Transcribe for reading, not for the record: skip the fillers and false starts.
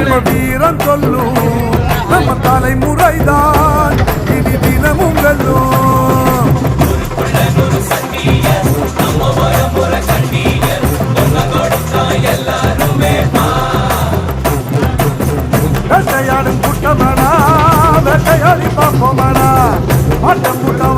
நம்ம வீரம் சொல்லும் நம்ம தலைமுறைதான் இனி தினமும் வெல்லும். வேட்டையாடும் கூட்டமாடா வேட்டையாடி பார்ப்போமாடா ஆட்டம் கூட்டம்